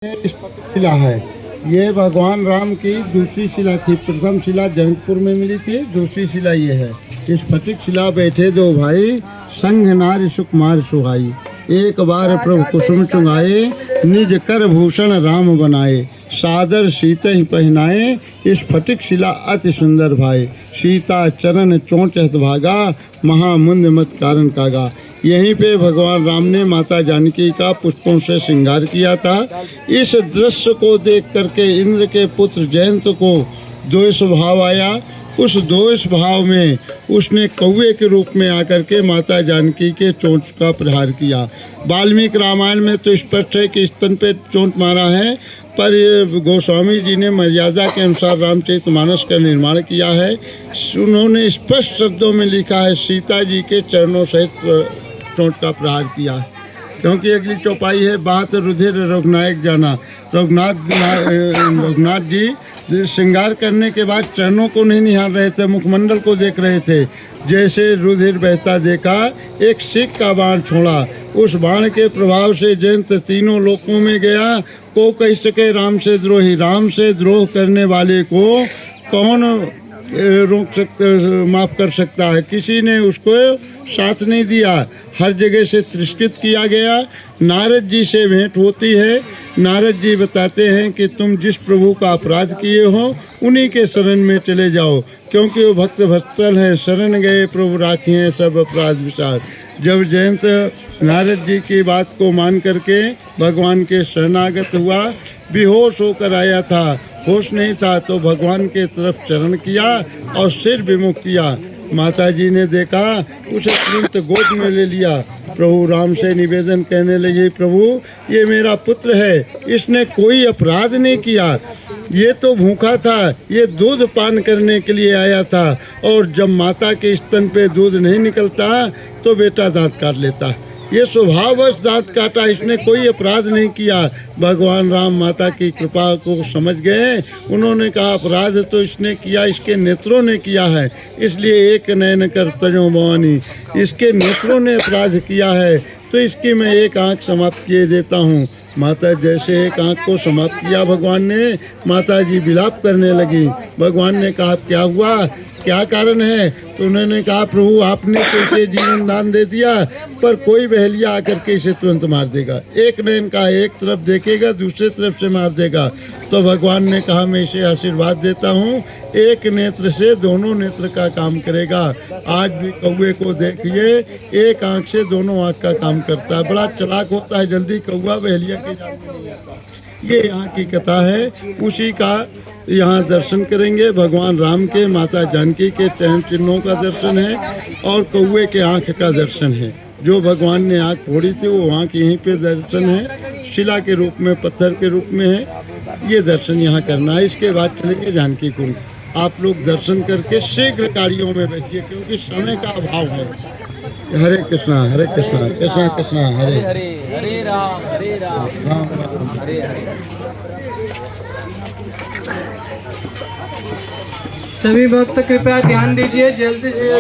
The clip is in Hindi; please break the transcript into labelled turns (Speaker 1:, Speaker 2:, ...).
Speaker 1: इस शिला है। ये भगवान राम की दूसरी शिला थी। प्रथम शिला जनकपुर में मिली थी, दूसरी शिला ये है। इस फटिक शिला बैठे दो भाई, संग नारी सुकुमार सुहाई। एक बार प्रभु कुसुम चुंगाए, निज कर भूषण राम बनाए। सादर सीता ही पहनाए, इस फटिक शिला अति सुंदर भाई। सीता चरण चोंच भागा, महामुंद मत कारण कागा। यहीं पे भगवान राम ने माता जानकी का पुष्पों से श्रृंगार किया था। इस दृश्य को देख करके इंद्र के पुत्र जयंत को द्वेष भाव आया। उस द्वेष भाव में उसने कौवे के रूप में आकर के माता जानकी के चोंच का प्रहार किया। वाल्मीकि रामायण में तो स्पष्ट है कि स्तन पे चोंच मारा है, पर गोस्वामी जी ने मर्यादा के अनुसार रामचरितमानस का निर्माण किया है। उन्होंने स्पष्ट शब्दों में लिखा है, सीता जी के चरणों सहित चोंच का प्रहार किया। क्योंकि अगली चौपाई है, बात रुधिर रघुनायक जाना। रघुनाथ जी श्रृंगार करने के बाद चरणों को नहीं निहार रहे थे, मुखमंडल को देख रहे थे। जैसे रुधिर बहता देखा, एक सिख का बाण छोड़ा। उस बाण के प्रभाव से जयंत तीनों लोकों में गया। को कह सके राम से द्रोही। राम से द्रोह करने वाले को कौन रोक सकते, माफ़ कर सकता है? किसी ने उसको साथ नहीं दिया। हर जगह से तिरस्कृत किया गया। नारद जी से भेंट होती है। नारद जी बताते हैं कि तुम जिस प्रभु का अपराध किए हो, उन्हीं के शरण में चले जाओ, क्योंकि वो भक्त भत्सल है। शरण गए प्रभु राखिए सब अपराध विचार। जब जयंत नारद जी की बात को मान करके भगवान के शरणागत हुआ, बेहोश होकर आया था, होश नहीं था, तो भगवान के तरफ चरण किया और सिर विमुख किया। माता जी ने देखा, उसे तुरंत गोद में ले लिया। प्रभु राम से निवेदन कहने लगी, प्रभु ये मेरा पुत्र है, इसने कोई अपराध नहीं किया। ये तो भूखा था, ये दूध पान करने के लिए आया था, और जब माता के स्तन पे दूध नहीं निकलता तो बेटा दांत काट लेता। ये स्वभाववश दांत काटा, इसने कोई अपराध नहीं किया। भगवान राम माता की कृपा को समझ गए। उन्होंने कहा, अपराध तो इसने किया, इसके नेत्रों ने किया है, इसलिए एक नयन कर तजो भवानी। इसके नेत्रों ने अपराध किया है, तो इसकी मैं एक आँख समाप्त किए देता हूँ। माता जैसे एक आँख को समाप्त किया भगवान ने, माता जी विलाप करने लगी। भगवान ने कहा, क्या हुआ, क्या कारण है? तो उन्होंने कहा, प्रभु आपने तो इसे जीवन दान दे दिया, पर कोई बहेलिया आकर के इसे तुरंत मार देगा। एक नयन का एक तरफ देखेगा, दूसरे तरफ से मार देगा। तो भगवान ने कहा, मैं इसे आशीर्वाद देता हूँ, एक नेत्र से दोनों नेत्र का काम करेगा। आज भी कौवे को देखिए, एक आँख से दोनों आँख का काम करता है, बड़ा चालाक होता है, जल्दी कौवा बहेलिया के जाल में नहीं आता। ये यहाँ की कथा है, उसी का यहाँ दर्शन करेंगे। भगवान राम के, माता जानकी के चरण चिन्हों का दर्शन है, और कौवे के आँख का दर्शन है। जो भगवान ने आँख फोड़ी थी, वो आँख यहीं पे दर्शन है, शिला के रूप में, पत्थर के रूप में है। ये दर्शन यहाँ करना है। इसके बाद चलेंगे जानकी कुंड। आप लोग दर्शन करके शीघ्र कार्यों में बैठिए, क्योंकि समय का अभाव है। हरे कृष्णा कृष्णा कृष्णा हरे हरे, हरे राम राम राम हरे हरे।
Speaker 2: सभी भक्त कृपया ध्यान दीजिए, जल्दी से